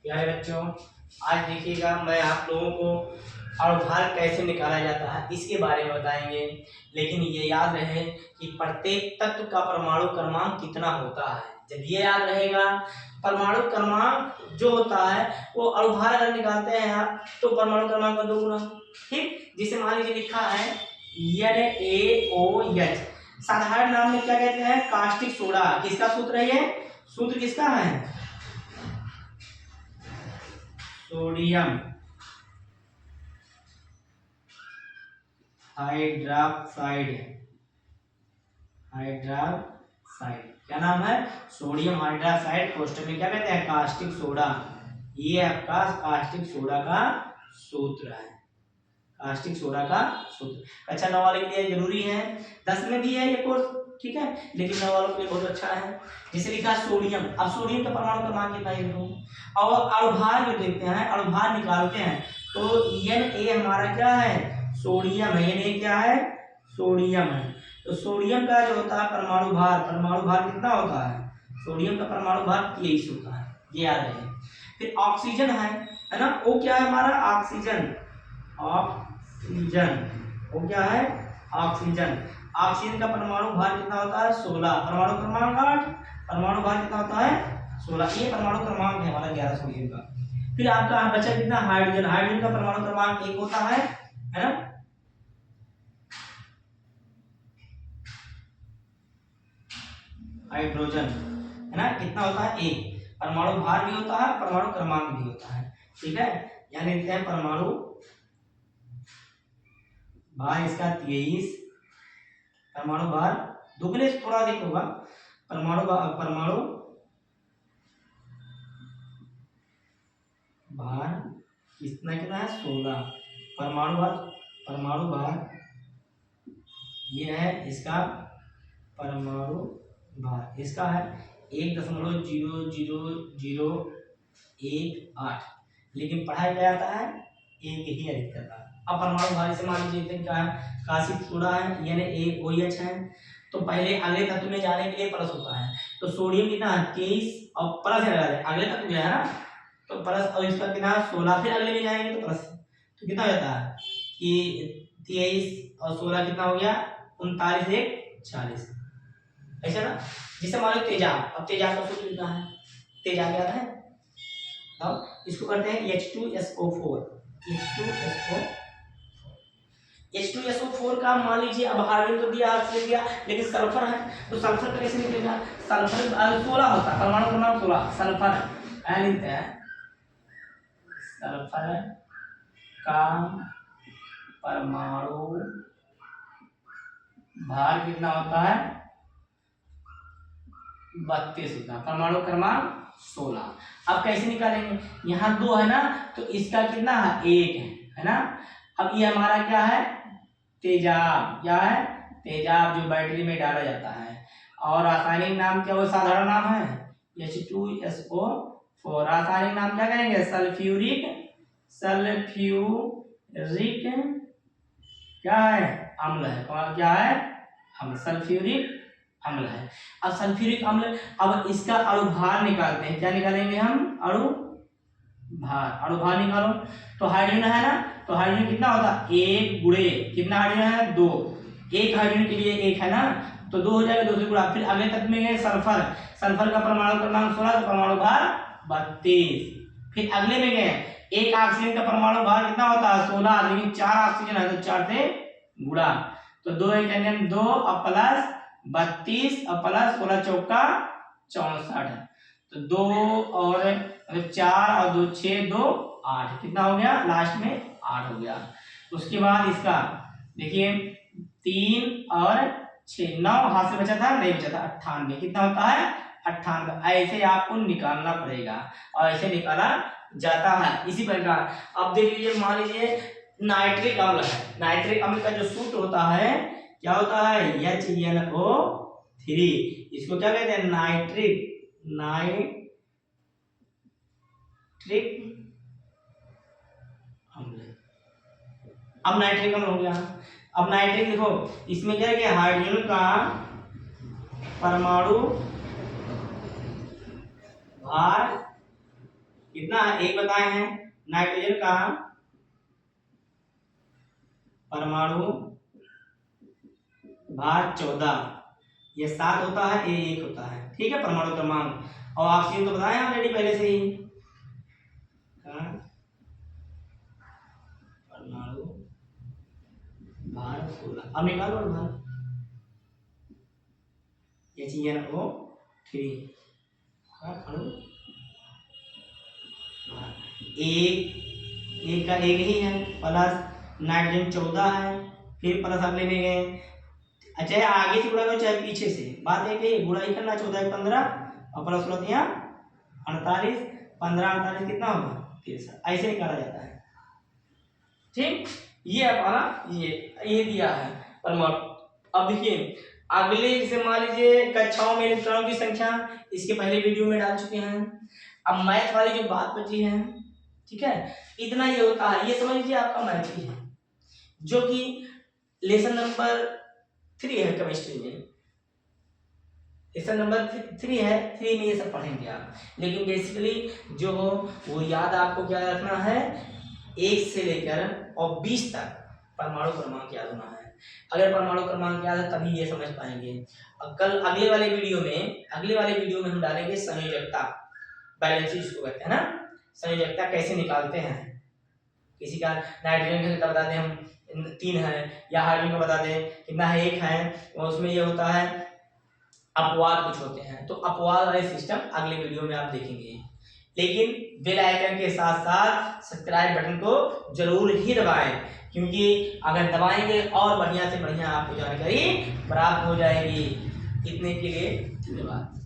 प्यारे बच्चों, आज देखिएगा मैं आप लोगों को अणुभार कैसे निकाला जाता है इसके बारे में बताएंगे। लेकिन ये याद रहे कि प्रत्येक तत्व का परमाणु क्रमांक कितना होता है। जब ये याद रहेगा, परमाणु क्रमांक जो होता है वो अणुभार अगर निकालते हैं आप तो परमाणु क्रमांक का 2 गुना, ठीक। जिसे मान लीजिए लिखा है NaOH, साधारण नाम में क्या कहते हैं, कास्टिक सोडा। किसका सूत्र है ये? सूत्र किसका है? Sodium hydroxide. क्या नाम है? Sodium hydroxide. कोष्टक में क्या कहते हैं? Caustic soda. ये आपका कास्टिक सोडा का सूत्र है। कास्टिक सोडा का सूत्र अच्छा 9 वाले के लिए जरूरी है, 10 में भी है ये कोर्स, ठीक है, लेकिन 9 वालों के लिए बहुत अच्छा है। जिसे लिखा सोडियम, अब सोडियम का परमाणु क्रमांक कितना है और अणुभार जो देखते हैं, अणुभार निकालते हैं तो Na हमारा क्या है? सोडियम है। Na क्या है? सोडियम है। तो सोडियम का जो होता है परमाणु भार कितना होता है? सोडियम का परमाणु भार 23 होता है, ये याद रहे। फिर ऑक्सीजन है ना, वो क्या है हमारा? ऑक्सीजन वो क्या है? ऑक्सीजन का परमाणु भार कितना होता है? 16। परमाणु क्रमांक 8, परमाणु भार कितना होता है? 16। ये परमाणु क्रमांक है हमारा 11 सोडियम का। फिर आपका बचा कितना? हाइड्रोजन का परमाणु क्रमांक 1 होता है ना। हाइड्रोजन है ना, कितना होता है? 1। परमाणु भार भी होता है, परमाणु क्रमांक भी होता है, ठीक है। यानी लिखते हैं परमाणु भार इसका 23, परमाणु भार दुगने से थोड़ा अधिक होगा। परमाणु भार कितना है? 16। परमाणु भार ये है इसका परमाणु भार, इसका है 1.0001 लेकिन पढ़ाया क्या जाता है? 1 ही अधिक करता है। अब परमाणु भार से मान लीजिए क्या है? कास्टिक सोडा है, यानी NaOH है। तो पहले अगले तत्व में जाने के लिए प्लस होता है, तो सोडियम कितना है? 23 और प्लस है, अगले तत्व में है ना, तो प्लस, और इसका कितना? 16। फिर अगले में जाएंगे तो प्लस, तो कितना होता है कि 23 और 16 कितना हो गया? 39 1 40, ऐसा ना। जिसे मान लो तेजाब, अब तेजाब का सूत्र कितना है? तेजाब याद है? अब इसको करते हैं H2SO4। H2SO4 का मान लीजिए, अब हाइड्रोजन तो दिया, ऑक्सीजन दिया, लेकिन सल्फर है, तो सल्फर का कैसे निकलेगा? सल्फर 16 होता है, परमाणु क्रमांक 16। सल्फर लिखते हैं, सल्फर का परमाणु भार कितना होता है? 32 होता है, परमाणु क्रमांक 16। अब कैसे निकालेंगे? यहाँ 2 है ना, तो इसका कितना है? 1 है ना। अब ये हमारा क्या है? तेजाब। क्या है? तेजाब, जो बैटरी में डाला जाता है। और रासायनिक नाम क्या? वो साधारण नाम है H2SO4। रासायनिक नाम क्या कहेंगे? सल्फ्यूरिक क्या है? अम्ल है। क्या है? अम्ल, सल्फ्यूरिक अम्ल है। अब सल्फ्यूरिक अम्ल, अब इसका अणुभार निकालते हैं। क्या निकालेंगे हम? अणुभार निकालो। तो हाइड्रोजन है ना, तो हाइड्रोजन कितना होता है? 1 गुणे कितना हाइड्रोजन है? 2। एक हाइड्रोजन के लिए 1 है ना, तो 2 हो जाएगा, 2 से गुणा। फिर अगले तत्व में गए सल्फर का परमाणु क्रमांक 16, तो परमाणु भार 32। फिर अगले में गए एक ऑक्सीजन का परमाणु भार कितना होता है? 16, लेकिन 4 ऑक्सीजन है तो 4 से गुणा, तो 2 1 2 और प्लस 32 और प्लस 16 चौका 64 है, तो 2 और 4 और 2 6 2 8, कितना हो गया? लास्ट में 8 हो गया। उसके बाद इसका देखिए 3 और 6 9 हाथ से बचा था, नहीं बचा था, 98 कितना होता है? 98। ऐसे आपको निकालना पड़ेगा और ऐसे निकाला जाता है इसी प्रकार। अब देख लीजिए, मान लीजिए नाइट्रिक अम्ल है। नाइट्रिक अम्ल का जो सूत्र होता है क्या होता है? HNO3। इसको क्या कहते हैं? नाइट्रिक अम्ल। अब नाइट्रिक अम्ल हो गया। अब नाइट्रिक लिखो, इसमें क्या है? हाइड्रोजन का परमाणु भार कितना एक बताए हैं नाइट्रोजन का परमाणु भार 14, ये 7 होता है, ये 1 होता है, ठीक है परमाणु क्रमांक। और ऑक्सीजन तो बताया ऑलरेडी पहले से ही, परमाणु भार 16। अब निकालो भार, HNO3 एक का एक ही है, प्लस नाइट्रोजन 14 है, फिर प्लस अगले में गए, अच्छा आगे से गुणा करो चाहे पीछे से, बात एक ही, गुणा ही करना, 14 15 और प्लस 16 48, 15 48 कितना होगा 63, ऐसे निकाला जाता है, ठीक। ये हमारा ये दिया है परमाणु। अब देखिए अगले, जैसे मान लीजिए कक्षाओं में इलेक्ट्रॉनों की संख्या इसके पहले वीडियो में डाल चुके हैं। अब मैथ वाली जो बात बची है, ठीक है, इतना ये होता है, ये समझ लीजिए आपका मैथ ही है, जो कि लेसन नंबर 3 है केमिस्ट्री में, लेसन नंबर 3 है, 3 में ये सब पढ़ेंगे आप। लेकिन बेसिकली जो हो वो याद आपको क्या रखना है, 1 से लेकर और 20 तक परमाणु क्रमांक याद होना है। अगर परमाणु क्रमांक याद है तभी ये समझ पाएंगे। अब कल अगले वाले वीडियो में हम डालेंगे संयोजकता, बैलेंस जिसको कहते हैं ना, संयोजकता कैसे निकालते हैं। किसी का नाइट्रोजन का बता दें हम 3 है, या हाइड्रोजन का बता दें कितना है 1 है, और उसमें ये होता है अपवाद कुछ होते हैं, तो अपवाद वाले सिस्टम अगले वीडियो में आप देखेंगे। लेकिन बेल आइकन के साथ साथ सब्सक्राइब बटन को जरूर ही दबाएं, क्योंकि अगर दबाएंगे और बढ़िया से बढ़िया आपको जानकारी प्राप्त हो जाएगी। इतने के लिए धन्यवाद।